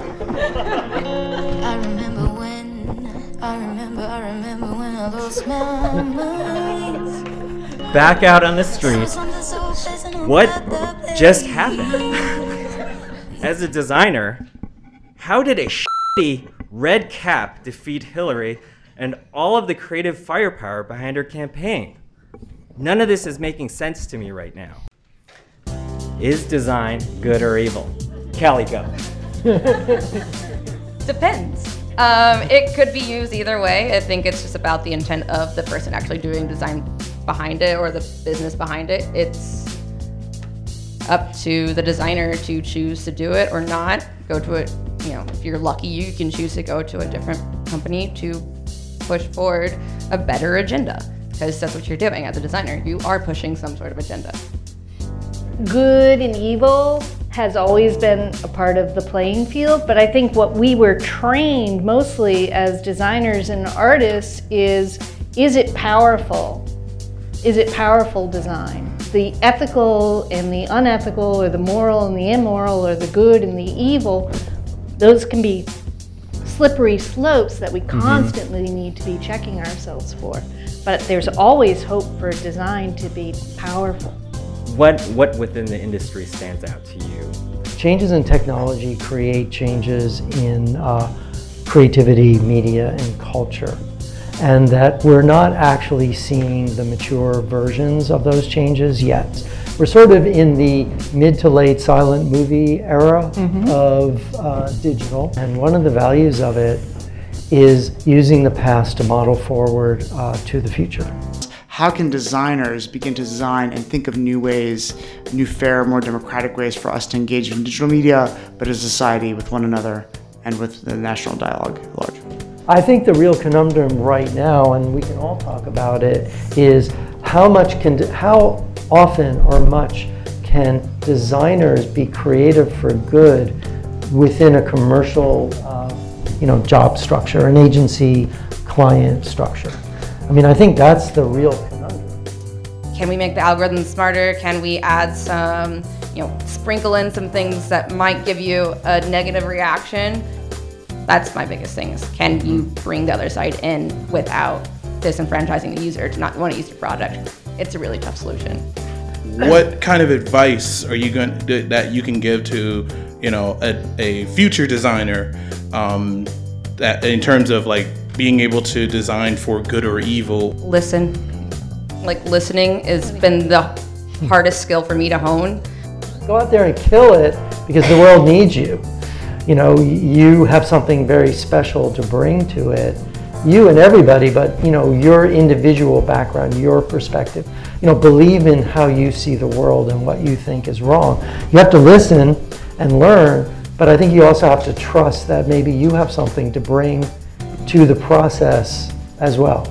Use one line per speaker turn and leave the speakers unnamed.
I remember when I lost my mind.
Back out on the street. What just happened? As a designer, how did a shitty red cap defeat Hillary and all of the creative firepower behind her campaign? None of this is making sense to me right now. Is design good or evil? Callie, go.
Depends. It could be used either way. I think it's just about the intent of the person actually doing design behind it or the business behind it. It's up to the designer to choose to do it or not. Go to it, if you're lucky, you can choose to go to a different company to push forward a better agenda, because that's what you're doing as a designer. You are pushing some sort of agenda.
Good and evil has always been a part of the playing field, but I think what we were trained mostly as designers and artists is it powerful? Is it powerful design? The ethical and the unethical, or the moral and the immoral, or the good and the evil, those can be slippery slopes that we constantly need to be checking ourselves for. But there's always hope for design to be powerful.
What within the industry stands out to you?
Changes in technology create changes in creativity, media, and culture. And that we're not actually seeing the mature versions of those changes yet. We're sort of in the mid to late silent movie era of digital. And one of the values of it is using the past to model forward to the future.
How can designers begin to design and think of new ways, new, fair, more democratic ways for us to engage in digital media, but as a society with one another and with the national dialogue at large?
I think the real conundrum right now, and we can all talk about it, is how often or much can designers be creative for good within a commercial job structure, an agency client structure. I mean, I think that's the real conundrum.
Can we make the algorithm smarter? Can we add some, sprinkle in some things that might give you a negative reaction? That's my biggest thing, is can you bring the other side in without disenfranchising the user to not want to use your product? It's a really tough solution.
What kind of advice are you that you can give to, a future designer that in terms of being able to design for good or evil?
Listen. Listening has been the hardest skill for me to hone.
Go out there and kill it, because the world needs you. You have something very special to bring to it. You and everybody, but your individual background, your perspective. Believe in how you see the world and what you think is wrong. You have to listen and learn, but I think you also have to trust that maybe you have something to bring to the process as well.